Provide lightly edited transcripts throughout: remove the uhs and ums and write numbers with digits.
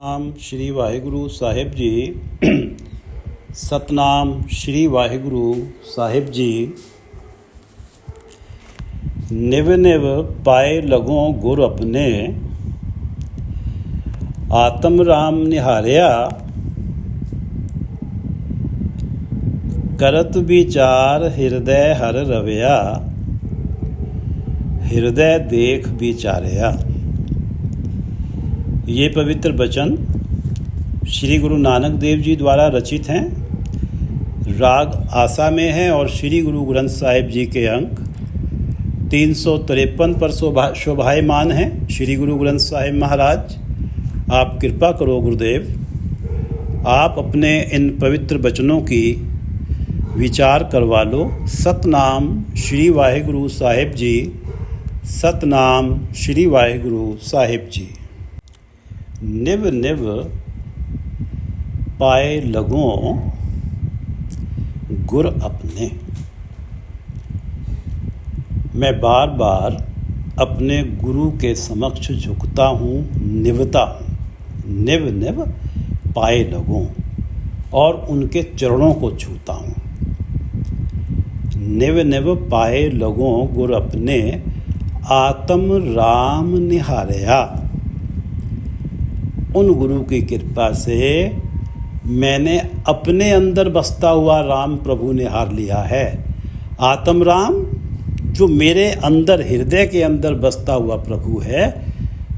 ਨਾਮ ਸ਼੍ਰੀ ਵਾਹਿਗੁਰੂ ਸਾਹਿਬ ਜੀ। ਸਤਨਾਮ ਸ਼੍ਰੀ ਵਾਹਿਗੁਰੂ ਸਾਹਿਬ ਜੀ। ਨਿਵ ਨਿਵ ਪਾਏ ਲਗੋ ਗੁਰ ਆਪਣੇ, ਆਤਮ ਰਾਮ ਨਿਹਾਰਿਆ। करत विचार हृदय हर रवया, हृदय देख विचारया। ये पवित्र वचन श्री गुरु नानक देव जी द्वारा रचित हैं, राग आसा में हैं और श्री गुरु ग्रंथ साहिब जी के अंक 353 पर शोभायमान हैं। श्री गुरु ग्रंथ साहिब महाराज, आप कृपा करो गुरुदेव, आप अपने इन पवित्र वचनों की विचार करवा लो। सतनाम श्री वाहिगुरु साहिब जी। सतनाम श्री वाहिगुरु साहिब जी। निव निव पाए लगो गुर अपने। मैं बार बार अपने गुरु के समक्ष झुकता हूँ, निवता हूँ। निव निव पाए लगो और उनके चरणों को छूता हूँ। निव निव पाए लगो गुर अपने, आत्म राम निहारया। उन गुरु की कृपा से मैंने अपने अंदर बसता हुआ राम प्रभु निहार लिया है। आत्म राम जो मेरे अंदर, हृदय के अंदर बसता हुआ प्रभु है,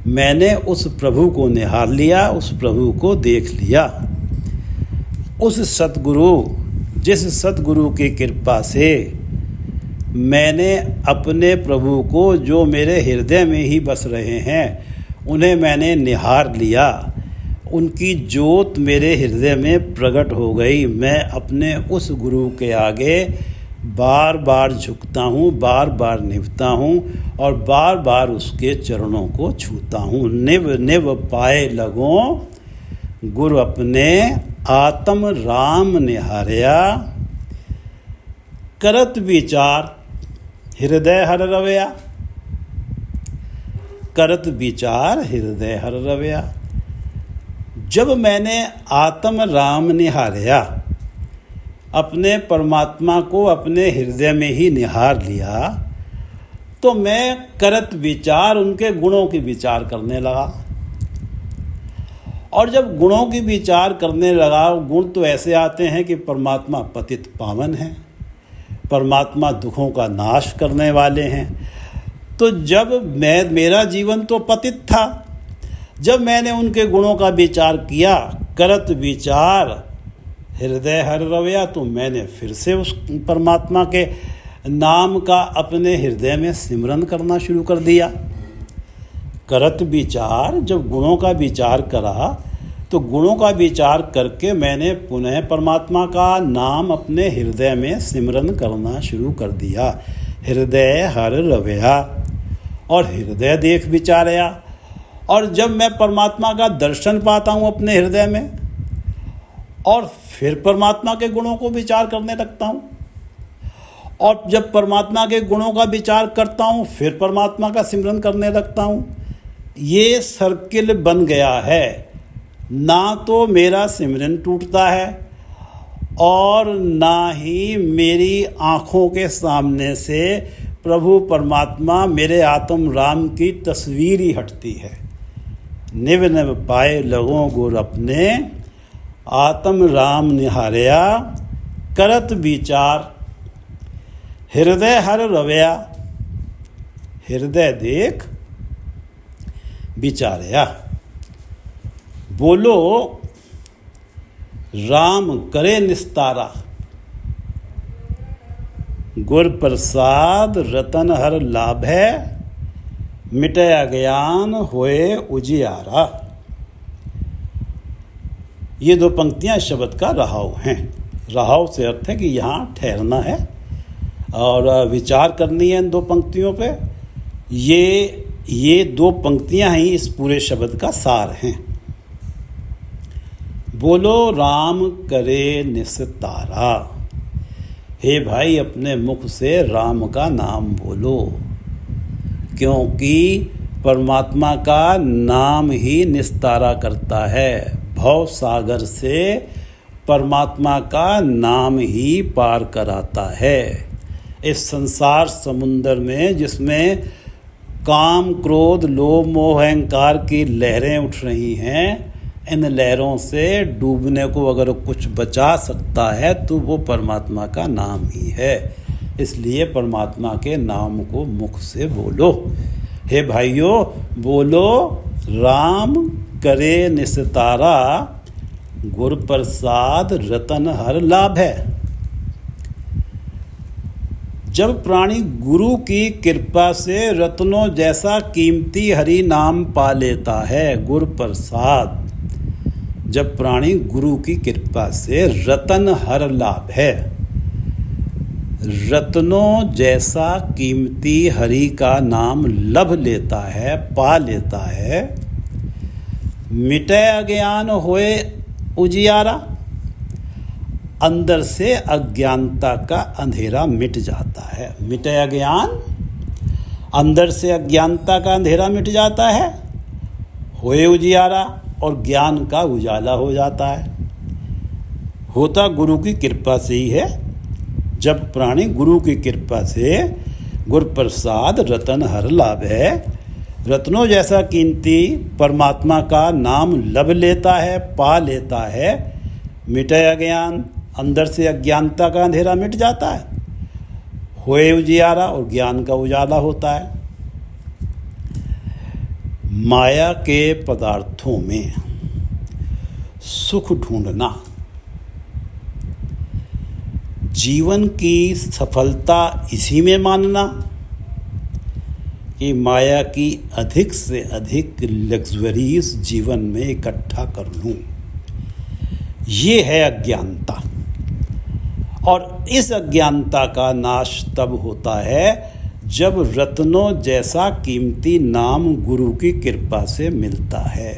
मैंने उस प्रभु को निहार लिया, उस प्रभु को देख लिया। उस सतगुरु, जिस सतगुरु की कृपा से मैंने अपने प्रभु को, जो मेरे हृदय में ही बस रहे हैं, उन्हें मैंने निहार लिया। उनकी ज्योत मेरे हृदय में प्रकट हो गई। मैं अपने उस गुरु के आगे बार बार झुकता हूँ, बार बार निभता हूँ और बार बार उसके चरणों को छूता हूँ। निव निव पाए लगो गुरु अपने, आत्म राम निहारया। करत विचार हृदय हर रवया। करत विचार हृदय हर रवया। जब मैंने आत्म राम निहारया, अपने परमात्मा को अपने हृदय में ही निहार लिया, तो मैं करत विचार, उनके गुणों की विचार करने लगा। और जब गुणों की विचार करने लगा, गुण तो ऐसे आते हैं कि परमात्मा पतित पावन है, परमात्मा दुखों का नाश करने वाले हैं। तो जब मेरा जीवन तो पतित था, जब मैंने उनके गुणों का विचार किया, करत विचार हृदय हर रवया, तो मैंने फिर से उस परमात्मा के नाम का अपने हृदय में सिमरन करना शुरू कर दिया। करत विचार, जब गुणों का विचार करा, तो गुणों का विचार करके मैंने पुनः परमात्मा का नाम अपने हृदय में सिमरन करना शुरू कर दिया। हृदय हर रवया, और हृदय देख विचारया। और जब मैं परमात्मा का दर्शन पाता हूँ अपने हृदय में, और फिर परमात्मा के गुणों को विचार करने लगता हूँ, और जब परमात्मा के गुणों का विचार करता हूँ, फिर परमात्मा का सिमरन करने लगता हूँ। ये सर्किल बन गया है। ना तो मेरा सिमरन टूटता है और ना ही मेरी आँखों के सामने से प्रभु परमात्मा, मेरे आत्म राम की तस्वीर ही हटती है। निव निव पाए लगो गुर अपने, आत्म राम निहारया। करत विचार हृदय हर रवया, हृदय देख विचारया। बोलो राम करे निस्तारा, गुर प्रसाद रतन हर लाभ है, मिटे अज्ञान होए उजियारा। ये दो पंक्तियां शब्द का रहाव हैं। रहाव से अर्थ है कि यहाँ ठहरना है और विचार करनी है इन दो पंक्तियों पे। ये दो पंक्तियां ही इस पूरे शब्द का सार हैं। बोलो राम करे निस्तारा। हे भाई, अपने मुख से राम का नाम बोलो, क्योंकि परमात्मा का नाम ही निस्तारा करता है। भव सागर से परमात्मा का नाम ही पार कराता है। इस संसार समुंदर में जिसमें काम, क्रोध, लोभ, मोह, अहंकार की लहरें उठ रही हैं, इन लहरों से डूबने को अगर कुछ बचा सकता है तो वो परमात्मा का नाम ही है। इसलिए परमात्मा के नाम को मुख से बोलो। हे भाइयों, बोलो राम करे निस्तारा, गुर प्रसाद रतन हर लाभ है। जब प्राणी गुरु की कृपा से रत्नों जैसा कीमती हरि नाम पा लेता है, गुर प्रसाद, जब प्राणी गुरु की कृपा से रतन हर लाभ है, रत्नों जैसा कीमती हरि का नाम लभ लेता है, पा लेता है, मिटे अज्ञान होए उजियारा, अंदर से अज्ञानता का अंधेरा मिट जाता है। मिटे अज्ञान, अंदर से अज्ञानता का अंधेरा मिट जाता है, होए उजियारा, और ज्ञान का उजाला हो जाता है। होता गुरु की कृपा से ही है। जब प्राणी गुरु की कृपा से, गुर प्रसाद रतन हर लाभ है, रत्नों जैसा कीमती परमात्मा का नाम लब लेता है, पा लेता है, मिटे अज्ञान, अंदर से अज्ञानता का अंधेरा मिट जाता है, होए उजियारा, और ज्ञान का उजाला होता है। माया के पदार्थों में सुख ढूंढना जीवन की सफलता इसी में मानना कि माया की अधिक से अधिक लग्जरीज जीवन में इकट्ठा कर लूं, ये है अज्ञानता। और इस अज्ञानता का नाश तब होता है जब रत्नों जैसा कीमती नाम गुरु की कृपा से मिलता है।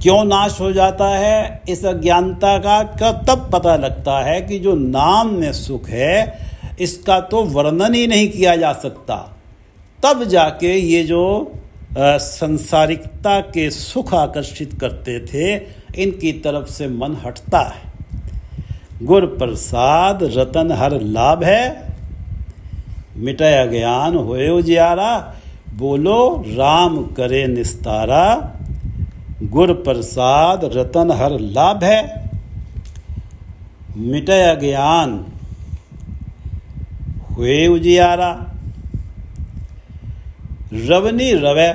क्यों नाश हो जाता है इस अज्ञानता का तब पता लगता है कि जो नाम में सुख है इसका तो वर्णन ही नहीं किया जा सकता। तब जाके ये जो संसारिकता के सुख आकर्षित करते थे, इनकी तरफ से मन हटता है। गुर प्रसाद रतन हर लाभ है, मिटे अज्ञान होए उजियारा, बोलो राम करे निस्तारा, गुर प्रसाद रतन हर लाभ है। मिटे अज्ञान हुए उजियारा, रवनी रवे,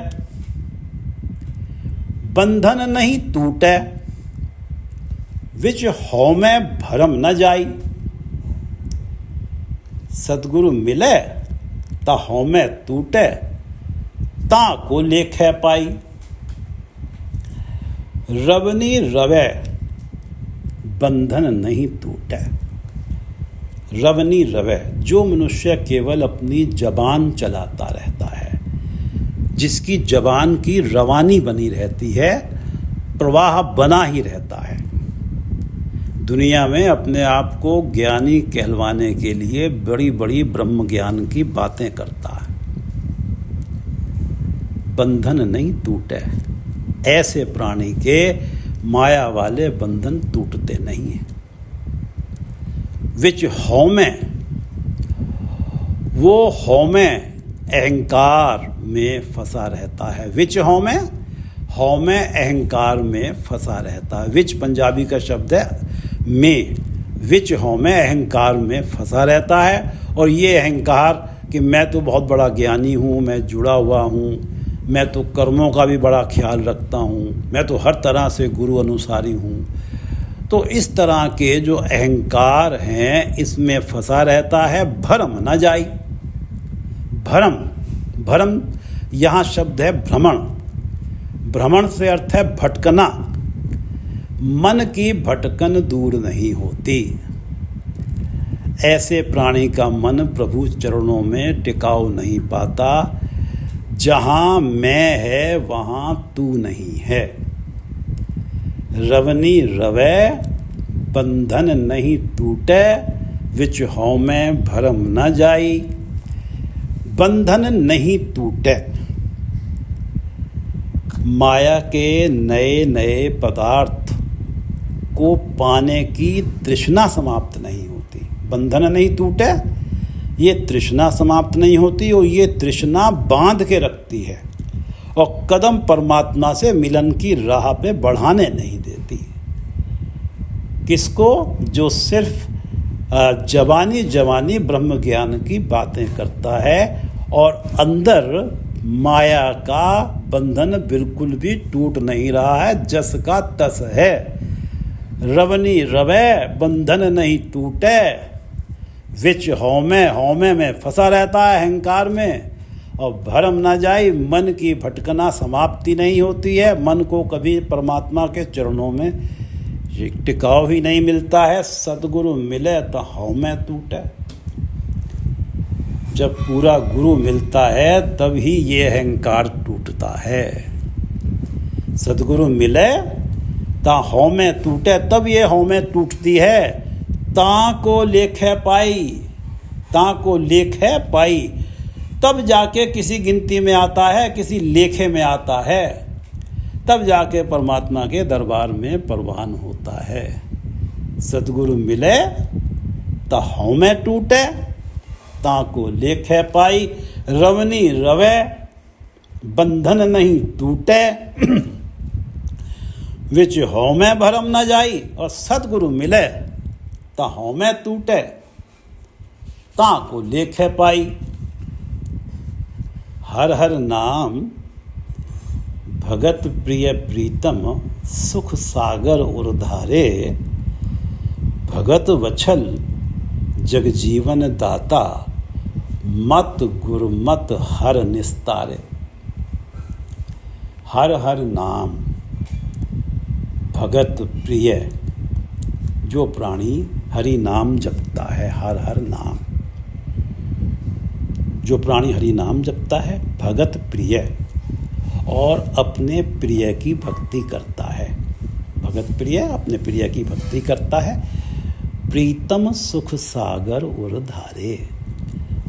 बंधन नहीं टूटे, विच हौमे भरम न जाई। सतगुरु मिले ता हौमे टूटे, ता को लेखे पाई। रवनी रवे, बंधन नहीं टूटे। रवनी रवे, जो मनुष्य केवल अपनी जबान चलाता रहता है, जिसकी जबान की रवानी बनी रहती है, प्रवाह बना ही रहता है, दुनिया में अपने आप को ज्ञानी कहलवाने के लिए बड़ी बड़ी ब्रह्म ज्ञान की बातें करता है, बंधन नहीं टूटे। ऐसे प्राणी के माया वाले बंधन टूटते नहीं हैं। विच हौमे, वो हौमे अहंकार में फंसा रहता है। विच हौमे, हौमे अहंकार में फंसा रहता है। विच पंजाबी का शब्द है में, विच हौमे अहंकार में फंसा रहता है। और ये अहंकार कि मैं तो बहुत बड़ा ज्ञानी हूँ, मैं जुड़ा हुआ हूँ, मैं तो कर्मों का भी बड़ा ख्याल रखता हूँ, मैं तो हर तरह से गुरु अनुसारी हूँ। तो इस तरह के जो अहंकार हैं इसमें फंसा रहता है। भरम न जाई, भरम, भरम यहाँ शब्द है भ्रमण। भ्रमण से अर्थ है भटकना। मन की भटकन दूर नहीं होती। ऐसे प्राणी का मन प्रभु चरणों में टिकाव नहीं पाता। जहाँ मैं है वहाँ तू नहीं है। रवनी रवे, बंधन नहीं टूटे, विच हौमे भरम न जाई। बंधन नहीं टूटे, माया के नए नए पदार्थ को पाने की तृष्णा समाप्त नहीं होती। बंधन नहीं टूटे, ये तृष्णा समाप्त नहीं होती, और ये तृष्णा बांध के रखती है और कदम परमात्मा से मिलन की राह पे बढ़ाने नहीं देती। किसको? जो सिर्फ जवानी जवानी ब्रह्म ज्ञान की बातें करता है और अंदर माया का बंधन बिल्कुल भी टूट नहीं रहा है, जस का तस है। रवनी रवे बंधन नहीं टूटे, विच हौमे में फंसा रहता है अहंकार में, और भरम ना जाए मन की भटकना समाप्ति नहीं होती है। मन को कभी परमात्मा के चरणों में टिकाव ही नहीं मिलता है। सदगुरु मिले तो हौमे टूटे। जब पूरा गुरु मिलता है तभी ये अहंकार टूटता है। सदगुरु मिले ता हौमे टूटे, तब ये हौमे टूटती है। ता को लेखे पाई, तब जाके किसी गिनती में आता है, किसी लेखे में आता है, तब जाके परमात्मा के दरबार में प्रवान होता है। सदगुरु मिले ता हौमे टूटे, ताको लेखे पाई, रवनी रवे बंधन नहीं टूटे, विच हौमे भरम न जाई। और सदगुरु मिले ता हौमे टूटे, ताको लेखे पाई। हर हर नाम भगत प्रिय प्रीतम, सुख सागर उर्धारे, भगत वछल जगजीवन दाता, मत गुरमत हर निस्तारे। हर हर नाम भगत प्रिय, जो प्राणी हरि नाम जपता है, हर हर नाम, जो प्राणी हरि नाम जपता है, भगत प्रिय, और अपने प्रिय की भक्ति करता है। भगत प्रिय अपने प्रिय की भक्ति करता है। प्रीतम सुख सागर उर्धारे,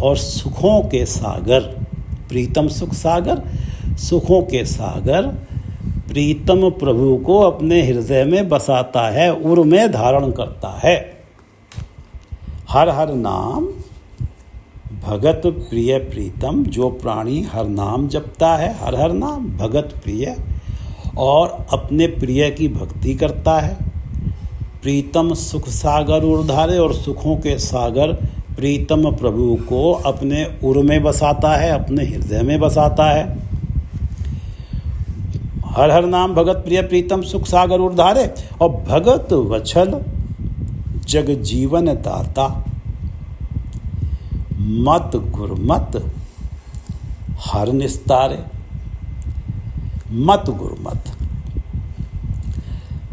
और सुखों के सागर, प्रीतम सुख सागर, सुखों के सागर प्रीतम प्रभु को अपने हृदय में बसाता है, उर में धारण करता है। हर हर नाम भगत प्रिय प्रीतम, जो प्राणी हर नाम जपता है, हर हर नाम भगत प्रिय, और अपने प्रिय की भक्ति करता है। प्रीतम सुख सागर उर्धारे, और सुखों के सागर प्रीतम प्रभु को अपने उर में बसाता है, अपने हृदय में बसाता है। हर हर नाम भगत प्रिय प्रीतम सुख सागर उर्धारे, और भगत वछल जग जीवन दाता, मत गुरमत हर निस्तारे। मत गुरमत,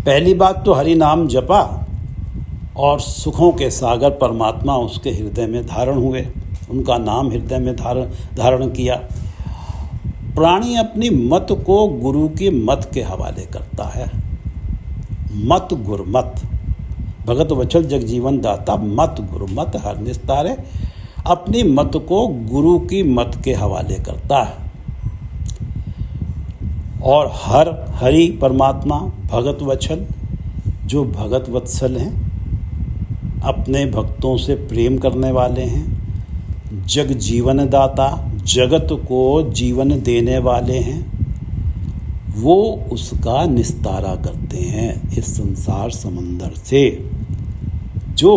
पहली बात तो हरि नाम जपा और सुखों के सागर परमात्मा उसके हृदय में धारण हुए, उनका नाम हृदय में धारण किया। प्राणी अपनी मत को गुरु की मत के हवाले करता है। मत गुरमत, भगत वचल जगजीवन दाता, मत गुरमत हर निस्तारे, अपनी मत को गुरु की मत के हवाले करता है। और हर हरि परमात्मा भगत वत्सल, जो भगत वत्सल हैं, अपने भक्तों से प्रेम करने वाले हैं। जग जीवन दाता, जगत को जीवन देने वाले हैं, वो उसका निस्तारा करते हैं इस संसार समंदर से। जो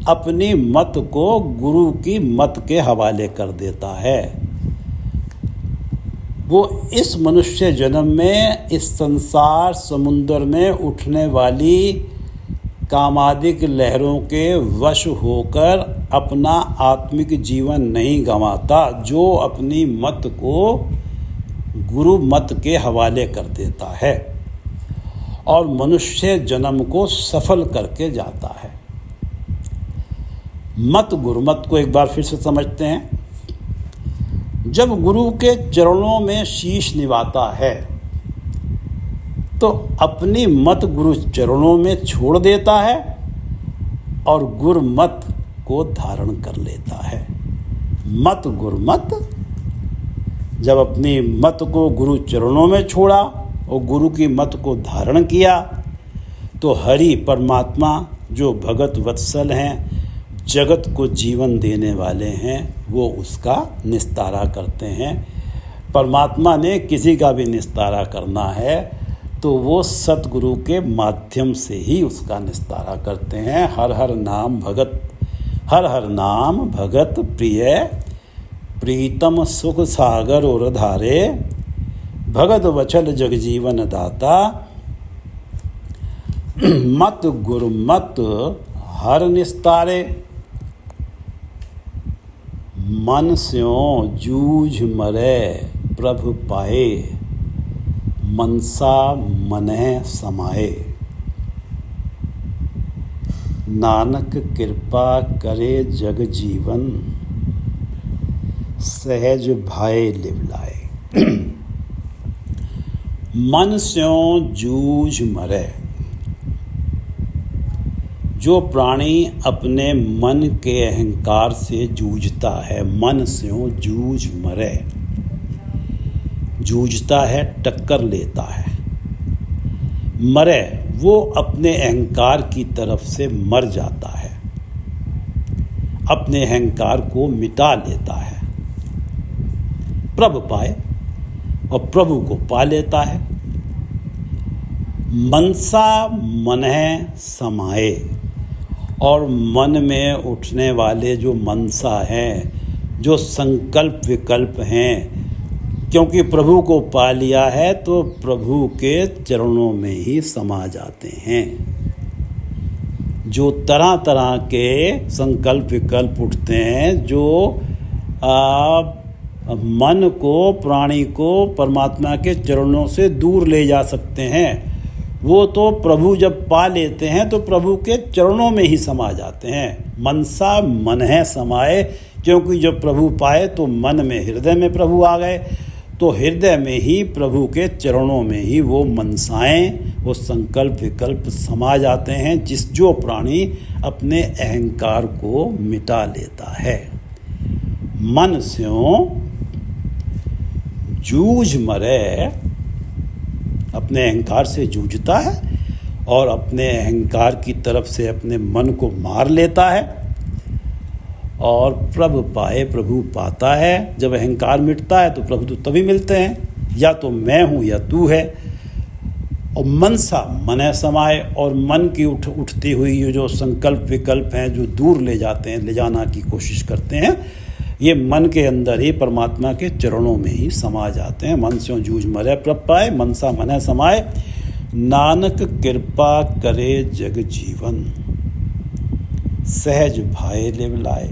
अपनी मत को गुरु की मत के हवाले कर देता है, वो इस मनुष्य जन्म में इस संसार समुद्र में उठने वाली कामादिक लहरों के वश होकर अपना आत्मिक जीवन नहीं गंवाता, जो अपनी मत को गुरु मत के हवाले कर देता है और मनुष्य जन्म को सफल करके जाता है। मत गुरुमत को एक बार फिर से समझते हैं। जब गुरु के चरणों में शीश निवाता है तो अपनी मत गुरु चरणों में छोड़ देता है और गुरमत को धारण कर लेता है। मत गुरमत जब अपनी मत को गुरु चरणों में छोड़ा और गुरु की मत को धारण किया तो हरि परमात्मा जो भगत वत्सल हैं, जगत को जीवन देने वाले हैं, वो उसका निस्तारा करते हैं। परमात्मा ने किसी का भी निस्तारा करना है तो वो सतगुरु के माध्यम से ही उसका निस्तारा करते हैं। हर हर नाम भगत प्रिय, प्रीतम सुख सागर और धारे, भगत वचल जग जीवन दाता, मत गुरुमत हर निस्तारे, मन स्यों जूझ मरे प्रभु पाए, मनसा मनह समाए, नानक कृपा करे जग जीवन, सहज भाए लिव लाए। मन स्यों जूझ मरे, जो प्राणी अपने मन के अहंकार से जूझता है, मन स्यों जूझ मरे, जूझता है, टक्कर लेता है, मरे वो अपने अहंकार की तरफ से मर जाता है, अपने अहंकार को मिटा लेता है, प्रभु पाए और प्रभु को पा लेता है। मनसा मनह समाए, और मन में उठने वाले जो मनसा हैं, जो संकल्प विकल्प हैं, क्योंकि प्रभु को पा लिया है तो प्रभु के चरणों में ही समा जाते हैं। जो तरह तरह के संकल्प विकल्प उठते हैं, जो मन को, प्राणी को परमात्मा के चरणों से दूर ले जा सकते हैं, वो तो प्रभु जब पा लेते हैं तो प्रभु के चरणों में ही समा जाते हैं। मनसा मनह समाए, क्योंकि जब प्रभु पाए तो मन में, हृदय में प्रभु आ गए, तो हृदय में ही प्रभु के चरणों में ही वो मनसाएं, वो संकल्प विकल्प समा जाते हैं, जो प्राणी अपने अहंकार को मिटा लेता है। मन स्यों जूझ मरे, अपने अहंकार से जूझता है और अपने अहंकार की तरफ से अपने मन को मार लेता है और प्रभु पाए, प्रभु पाता है। जब अहंकार मिटता है तो प्रभु तो तभी मिलते हैं, या तो मैं हूँ या तू है। और मनसा मनह समाए, और मन की उठती हुई जो संकल्प विकल्प हैं, जो दूर ले जाते हैं, ले जाना की कोशिश करते हैं, ये मन के अंदर ही परमात्मा के चरणों में ही समा जाते हैं। मन स्यों जूझ मरे प्रभु पाए, मनसा मनह समाए, नानक कृपा करे जग जीवन, सहज भाए लिव लाए।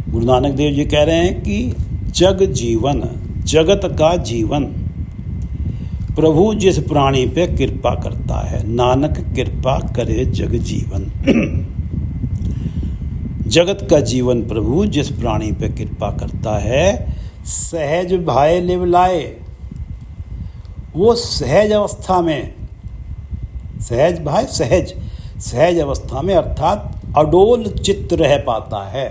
गुरु नानक देव जी कह रहे हैं कि जग जीवन, जगत का जीवन प्रभु जिस प्राणी पे कृपा करता है, नानक कृपा करे जग जीवन। जगत का जीवन प्रभु जिस प्राणी पे कृपा करता है, सहज भाए लिव लाए, वो सहज अवस्था में, सहज भाई सहज अवस्था में अर्थात अडोल चित्त रह पाता है।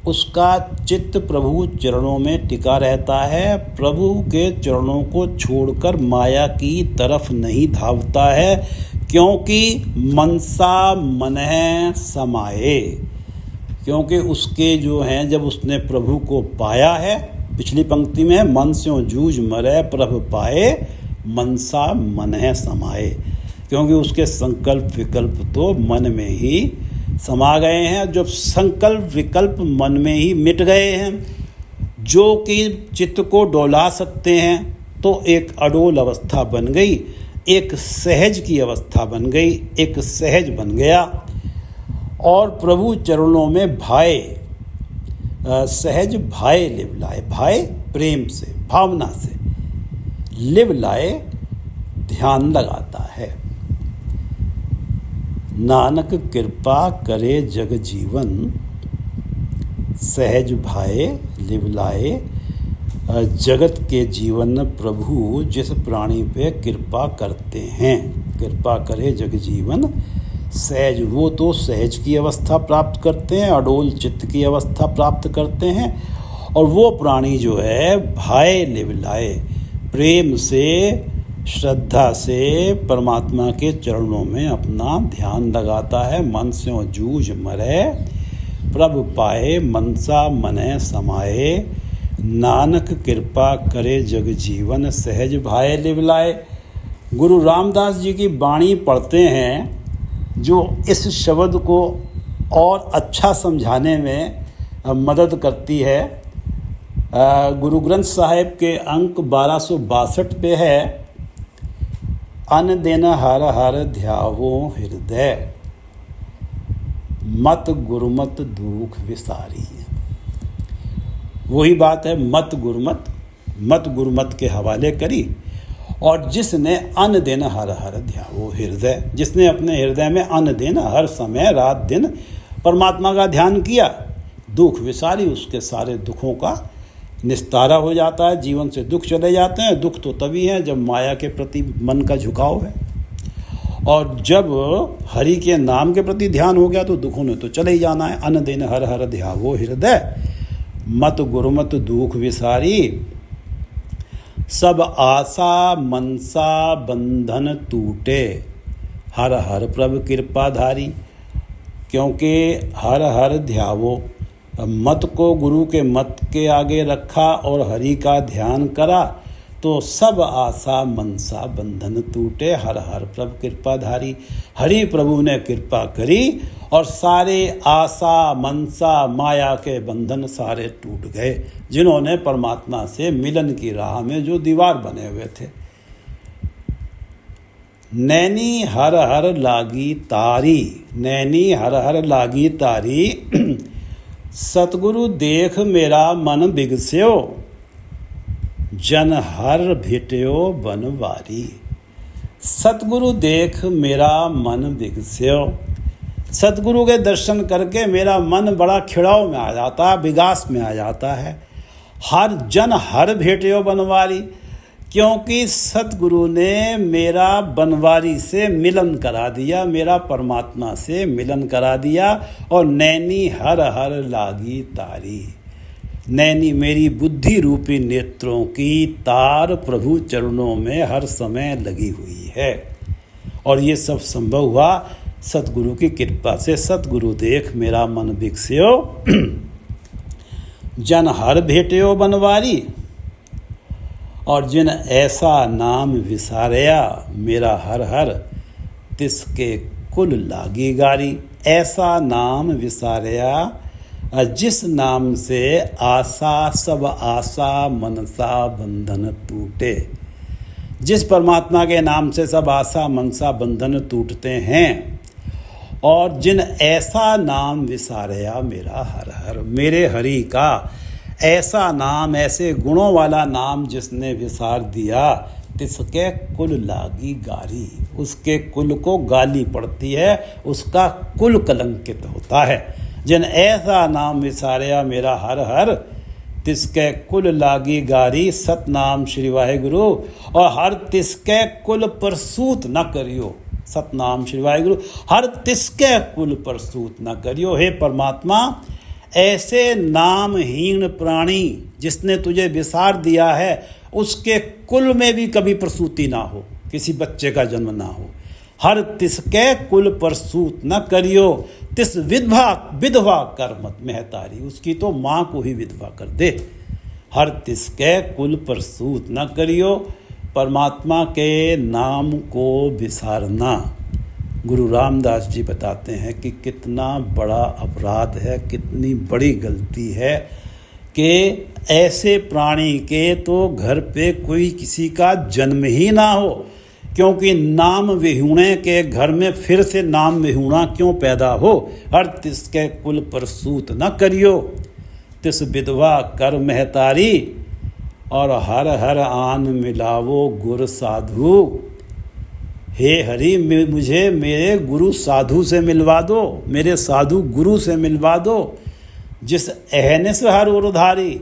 उसका चित्त प्रभु चरणों में टिका रहता है, प्रभु के चरणों को छोड़कर माया की तरफ नहीं धावता है, क्योंकि मनसा मनह समाए, क्योंकि उसके जो हैं, जब उसने प्रभु को पाया है, पिछली पंक्ति में है, मन स्यों जूझ मरे प्रभु पाए, मनसा मनह समाए, क्योंकि उसके संकल्प विकल्प तो मन में ही समा गए हैं। जब संकल्प विकल्प मन में ही मिट गए हैं, जो कि चित्त को डोला सकते हैं, तो एक अडोल अवस्था बन गई, एक सहज की अवस्था बन गई, एक सहज बन गया। और प्रभु चरणों में भाए, सहज भाए लिव लाए, भाए प्रेम से, भावना से, लिव लाए ध्यान लगाता है। नानक कृपा करे जग जीवन, सहज भाए लिव लाए। जगत के जीवन में प्रभु जिस प्राणी पे कृपा करते हैं, कृपा करे जग जीवन, सहज, वो तो सहज की अवस्था प्राप्त करते हैं, अडोल चित्त की अवस्था प्राप्त करते हैं। और वो प्राणी जो है भाए लिवलाए, प्रेम से श्रद्धा से परमात्मा के चरणों में अपना ध्यान लगाता है। मन स्यों जूझ मरे प्रभु पाए, मनसा मने समाए, नानक कृपा करे जग जीवन, सहज भाए लिवलाए। गुरु रामदास जी की वाणी पढ़ते हैं जो इस शब्द को और अच्छा समझाने में मदद करती है। गुरु ग्रंथ साहिब के अंक 1262 पे है, अन दिन हर हर ध्यावो हृदय, मत गुरुमत दुख विसारी। वही बात है, मत गुरुमत के हवाले करी। और जिसने अन दिन हर हर ध्यावो हृदय, जिसने अपने हृदय में अन दिन हर समय रात दिन परमात्मा का ध्यान किया, दुख विसारी, उसके सारे दुखों का निस्तारा हो जाता है, जीवन से दुख चले जाते हैं। दुख तो तभी है जब माया के प्रति मन का झुकाव है, और जब हरि के नाम के प्रति ध्यान हो गया तो दुखों ने तो चले ही जाना है। अन दिन हर हर ध्यावो हृदय, मत गुरुमत दुख विसारी, सब आशा मनसा बंधन टूटे, हर हर प्रभु कृपाधारी। क्योंकि हर हर ध्यावो, मत को गुरु के मत के आगे रखा और हरि का ध्यान करा तो सब आशा मनसा बंधन टूटे, हर हर प्रभु कृपाधारी। हरि प्रभु ने कृपा करी और सारे आशा मनसा माया के बंधन सारे टूट गए, जिन्होंने परमात्मा से मिलन की राह में जो दीवार बने हुए थे। नैनी हर हर लागी तारी, नैनी हर हर लागी तारी, सतगुरु देख मेरा मन बिगस्यो, जन हर भेट्यो बनवारी। सतगुरु देख मेरा मन बिगस्यो, सतगुरु के दर्शन करके मेरा मन बड़ा खिड़ाव में आ जाता है, विगास में आ जाता है। हर जन हर भेट्यो बनवारी, क्योंकि सतगुरु ने मेरा बनवारी से मिलन करा दिया, मेरा परमात्मा से मिलन करा दिया। और नैनी हर हर लागी तारी, नैनी मेरी बुद्धि रूपी नेत्रों की तार प्रभु चरणों में हर समय लगी हुई है। और ये सब संभव हुआ सतगुरु की कृपा से। सतगुरु देख मेरा मन बिगस्यो, जन हर भेट्यो बनवारी, और जिन ऐसा नाम विसारया मेरा हर हर, तिसके कुल लागी गारी। ऐसा नाम विसारया, जिस नाम से आशा सब आशा मनसा बंधन टूटे, जिस परमात्मा के नाम से सब आशा मनसा बंधन टूटते हैं। और जिन ऐसा नाम विसारया मेरा हर हर, मेरे हरि का ऐसा नाम, ऐसे गुणों वाला नाम जिसने विसार दिया, तिसके कुल लागी गारी, उसके कुल को गाली पड़ती है, उसका कुल कलंकित होता है। जिन ऐसा नाम विसारया मेरा हर हर, तिसके कुल लागी गारी। सतनाम श्री वाहेगुरु, और हर तिसके कुल परसूत न करियो। सतनाम श्री वाहेगुरु, हर तिसके कुल परसूत न करियो। हे परमात्मा, ऐसे नामहीन प्राणी जिसने तुझे विसार दिया है, उसके कुल में भी कभी प्रसूति ना हो, किसी बच्चे का जन्म ना हो। हर तिसके कुल परसूत न करियो, तिस विधवा कर मत महतारी, उसकी तो माँ को ही विधवा कर दे। हर तिसके कुल परसूत न करियो, परमात्मा के नाम को विसारना। गुरु रामदास जी बताते हैं कि कितना बड़ा अपराध है, कितनी बड़ी गलती है कि ऐसे प्राणी के तो घर पे कोई किसी का जन्म ही ना हो, क्योंकि नाम विहूणे के घर में फिर से नाम विहूणा क्यों पैदा हो। हर तिसके कुल परसूत न करियो, तिस विधवा कर महतारी, और हर हर आन मिलावो गुर साधु। हे हरि, मुझे मेरे गुरु साधु से मिलवा दो, मेरे साधु गुरु से मिलवा दो, जिस अहनिस हर उधारी,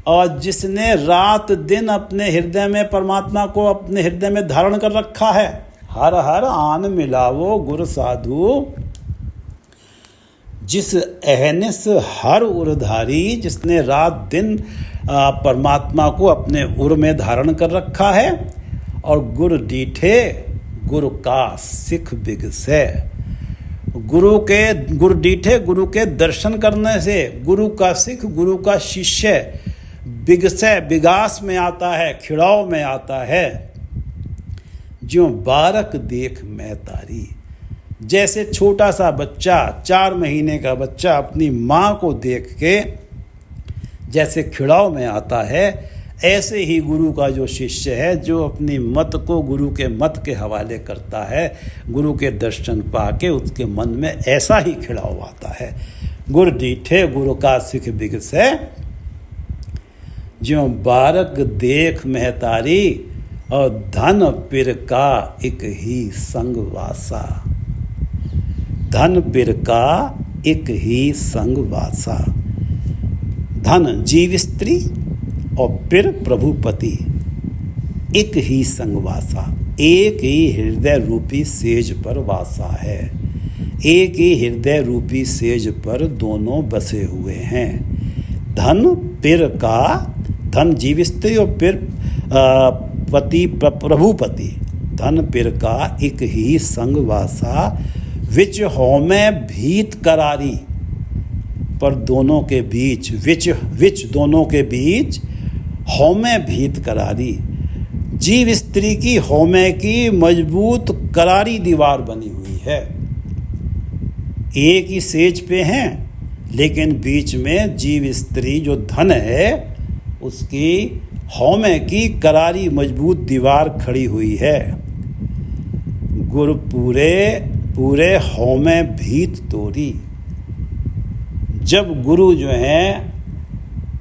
और जिसने रात दिन अपने हृदय में परमात्मा को अपने हृदय में धारण कर रखा है। हर हर आन मिलावो गुर साधु, जिस अहनिस हर उरधारी, जिसने रात दिन परमात्मा को अपने उर में धारण कर रखा है। और गुर डीठे गुरु का सिख बिगसे, गुरु डीठे गुरु के दर्शन करने से गुरु का सिख, गुरु का शिष्य बिगसे विगास में आता है, खिड़ाव में आता है। ज्यों बारक देख मैं तारी, जैसे छोटा सा बच्चा 4 महीने का बच्चा अपनी माँ को देख के जैसे खिड़ाव में आता है, ऐसे ही गुरु का जो शिष्य है, जो अपनी मत को गुरु के मत के हवाले करता है, गुरु के दर्शन पाके उसके मन में ऐसा ही खिड़ाव आता है। गुर डीठे गुरु का सिख बिगसे, ज्यों बारक देख महतारी, और धन पिर का एक ही संग वासा। धन पिर का एक ही संग वासा। धन जीव स्त्री और पिर प्रभुपति, एक ही संग वासा। एक ही हृदय रूपी सेज पर वासा है। एक ही हृदय रूपी सेज पर दोनों बसे हुए हैं। धन पिर का, धन जीव स्त्री और पिर पति प्रभुपति। धन पिर का एक ही संग वासा, विच हौमै भीत करारी। पर दोनों के बीच, विच दोनों के बीच हौमै भीत करारी। जीव स्त्री की हौमै की मजबूत करारी दीवार बनी हुई है। एक ही सेज पे हैं, लेकिन बीच में जीव स्त्री जो धन है उसकी हौमै की करारी मजबूत दीवार खड़ी हुई है। गुर पूरे हौमै भीत तोरी। जब गुरु जो हैं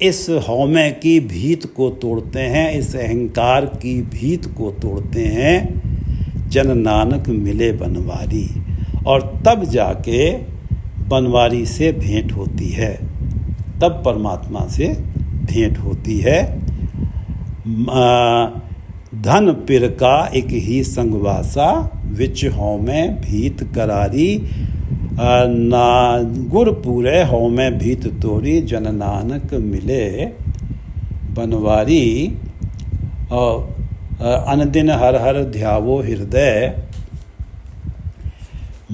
इस हौमै की भीत को तोड़ते हैं, इस अहंकार की भीत को तोड़ते हैं, जन नानक मिले बनवारी। और तब जाके बनवारी से भेंट होती है, तब परमात्मा से भेंट होती है। धन पिर का एक ही संगवासा, विच हौमै भीत करारी। ना गुर पूरे हौमै भीत तोरी, जन नानक मिले बनवारी। और अनदिन हर हर ध्यावो हृदय,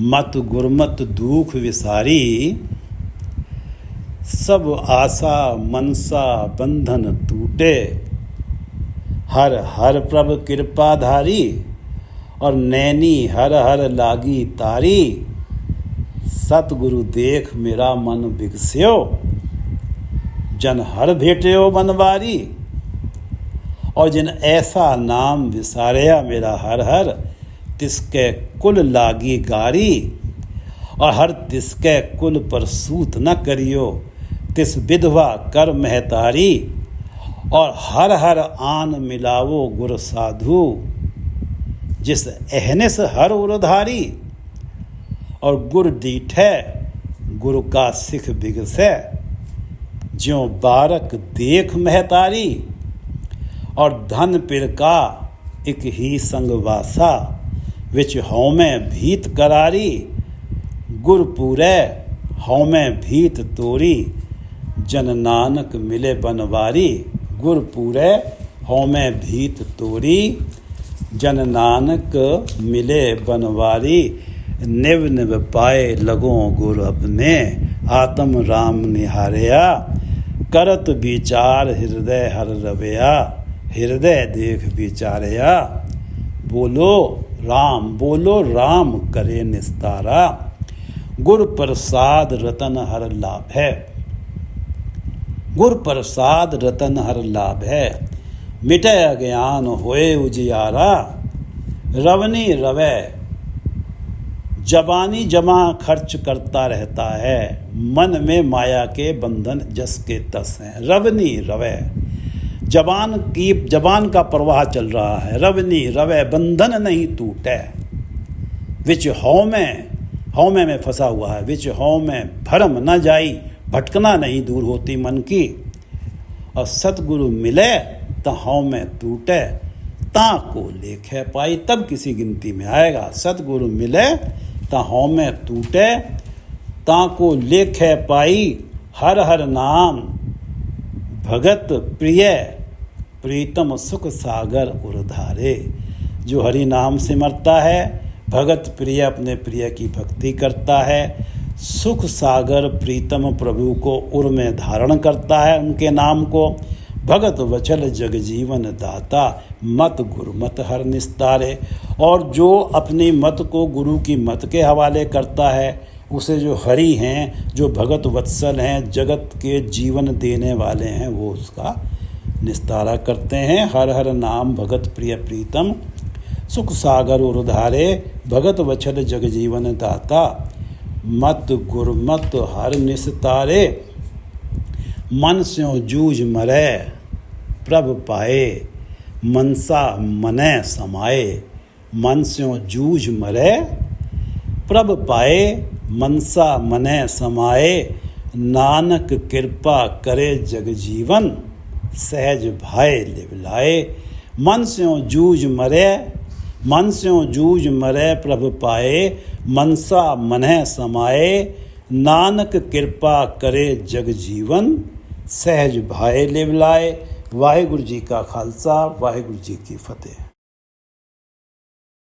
मत गुरमत दुख विसारी। सब आशा मनसा बंधन टूटे, हर हर प्रभ कृपाधारी। और नैनी हर हर लागी तारी, सतगुरु देख मेरा मन बिगस्यो। जन हर भेटयो बनवारी। और जिन ऐसा नाम विसारया मेरा हर हर, तिसके कुल लागी गारी। और हर तिसके कुल पर सूत न करियो, तिस विधवा कर महतारी। और हर हर आन मिलावो गुर साधु, जिस अहनिस हर उरधारी। और गुर डीठे गुरु का सिख बिगसे, ज्यों बारक देख महतारी। और धन पिर का एक ही संग वासा, विच हौमै भीत करारी। गुर पूरे हौमै भीत तोरी, जन नानक मिले बनवारी। गुर पूरे हौमै भीत तोरी, जन नानक मिले बनवारी। निव निव पाए लगो गुर अपने, आत्म राम निहारया। करत विचार हृदय हर रवया, हृदय देख विचारया। बोलो राम करे निस्तारा। गुर प्रसाद रतन हर लाभ है। गुर प्रसाद रतन हर लाभ है। मिटे अज्ञान होए उजियारा। रवनी रवे जबानी जमा खर्च करता रहता है, मन में माया के बंधन जस के तस हैं। रवनी रवे, जबान का प्रवाह चल रहा है। रवनी रवे, बंधन नहीं टूटे। विच हौमै में फंसा हुआ है। विच हौमै भरम न जाई, भटकना नहीं दूर होती मन की। और सतगुरु मिले तो हौमै टूटे, ता को लेखे पाई। तब किसी गिनती में आएगा। सतगुरु मिले तो हौमै टूटे, ताको लेखै पाई हर हर नाम, भगत प्रिय प्रीतम सुख सागर उरधारे। जो हरि नाम से मरता है, भगत प्रिय अपने प्रिय की भक्ति करता है, सुख सागर प्रीतम प्रभु को उर में धारण करता है उनके नाम को, भगत वचल जग जीवन दाता मत गुरुमत हर निस्तारे। और जो अपनी मत को गुरु की मत के हवाले करता है, उसे जो हरि हैं, जो भगत वत्सल हैं, जगत के जीवन देने वाले हैं, वो उसका निस्तारा करते हैं। हर हर नाम भगत प्रिय प्रीतम सुख सागर उरधारे, भगत वचल जग जीवन दाता मत गुरमत हर निस्तारे। मन स्यों जूझ मरै प्रभ पाए, मनसा मनै समाए। मन स्यों जूझ मरै प्रभ पाए, मनसा मनै समाए। नानक कृपा करे जग जीवन, सहज भाए लिवलाए। मन स्यों जूझ मरै, मन स्यों जूझ मरै प्रभ पाए, मनसा मनै समाए। नानक कृपा करे जग जीवन, सहज भाए लिवलाए। वाहिगुरु जी का खालसा, वाहिगुरु जी की फतेह।